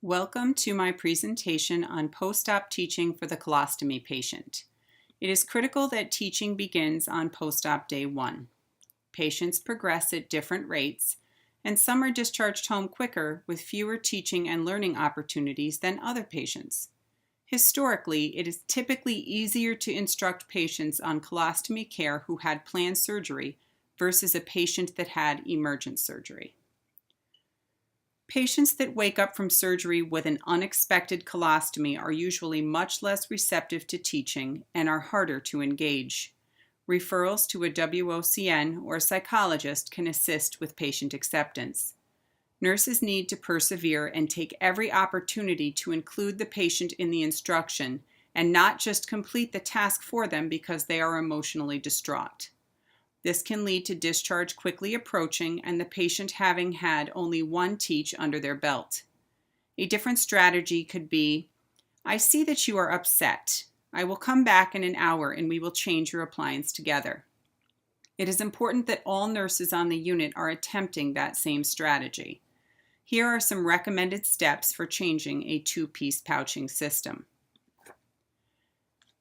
Welcome to my presentation on post-op teaching for the colostomy patient. It is critical that teaching begins on post-op day 1. Patients progress at different rates, and some are discharged home quicker with fewer teaching and learning opportunities than other patients. Historically, it is typically easier to instruct patients on colostomy care who had planned surgery versus a patient that had emergent surgery. Patients that wake up from surgery with an unexpected colostomy are usually much less receptive to teaching and are harder to engage. Referrals to a WOCN or psychologist can assist with patient acceptance. Nurses need to persevere and take every opportunity to include the patient in the instruction and not just complete the task for them because they are emotionally distraught. This can lead to discharge quickly approaching and the patient having had only one teach under their belt. A different strategy could be, "I see that you are upset. I will come back in an hour and we will change your appliance together." It is important that all nurses on the unit are attempting that same strategy. Here are some recommended steps for changing a two-piece pouching system.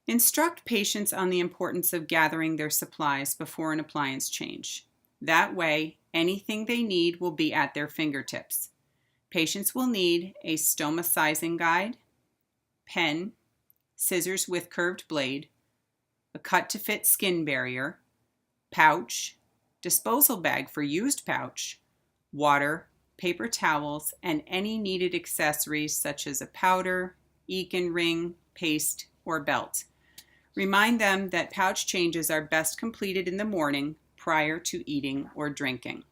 Instruct patients on the importance of gathering their supplies before an appliance change. That way, anything they need will be at their fingertips. Patients will need a stoma sizing guide, pen, scissors with curved blade, a cut-to-fit skin barrier, pouch, disposal bag for used pouch, water, paper towels, and any needed accessories such as a powder, Ekin ring, paste, or belt. Remind them that pouch changes are best completed in the morning prior to eating or drinking.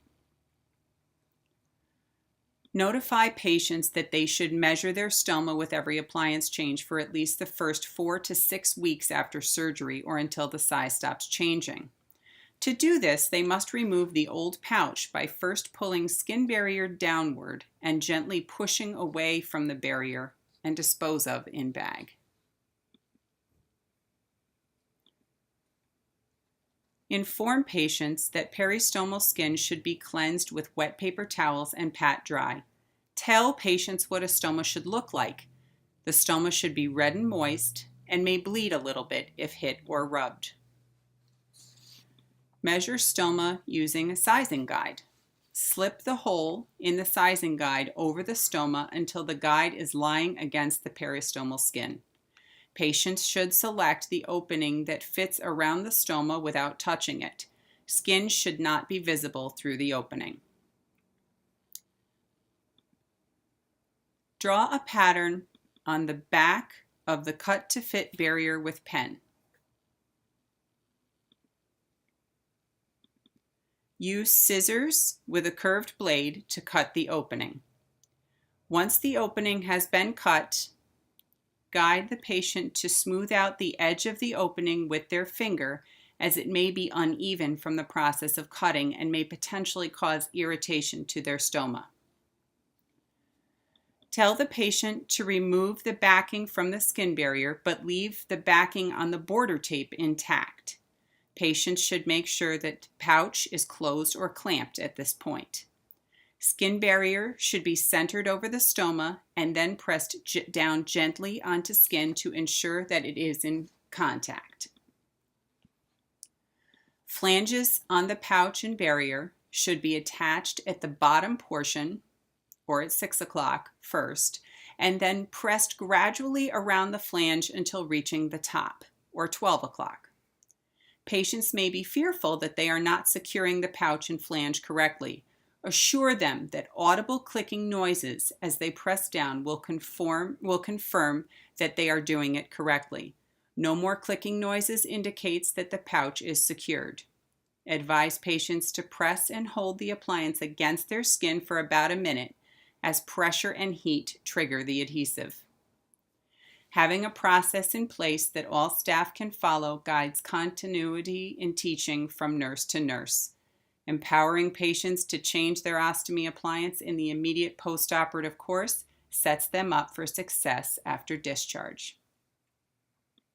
Notify patients that they should measure their stoma with every appliance change for at least the first 4 to 6 weeks after surgery or until the size stops changing. To do this, they must remove the old pouch by first pulling skin barrier downward and gently pushing away from the barrier and dispose of in bag. Inform patients that peristomal skin should be cleansed with wet paper towels and pat dry. Tell patients what a stoma should look like. The stoma should be red and moist and may bleed a little bit if hit or rubbed. Measure stoma using a sizing guide. Slip the hole in the sizing guide over the stoma until the guide is lying against the peristomal skin. Patients should select the opening that fits around the stoma without touching it. Skin should not be visible through the opening. Draw a pattern on the back of the cut-to-fit barrier with pen. Use scissors with a curved blade to cut the opening. Once the opening has been cut, guide the patient to smooth out the edge of the opening with their finger, as it may be uneven from the process of cutting and may potentially cause irritation to their stoma. Tell the patient to remove the backing from the skin barrier, but leave the backing on the border tape intact. Patients should make sure that pouch is closed or clamped at this point. Skin barrier should be centered over the stoma and then pressed down gently onto skin to ensure that it is in contact. Flanges on the pouch and barrier should be attached at the bottom portion, or at 6 o'clock first, and then pressed gradually around the flange until reaching the top, or 12 o'clock. Patients may be fearful that they are not securing the pouch and flange correctly. Assure them that audible clicking noises as they press down will confirm that they are doing it correctly. No more clicking noises indicates that the pouch is secured. Advise patients to press and hold the appliance against their skin for about a minute, as pressure and heat trigger the adhesive. Having a process in place that all staff can follow guides continuity in teaching from nurse to nurse. Empowering patients to change their ostomy appliance in the immediate postoperative course sets them up for success after discharge.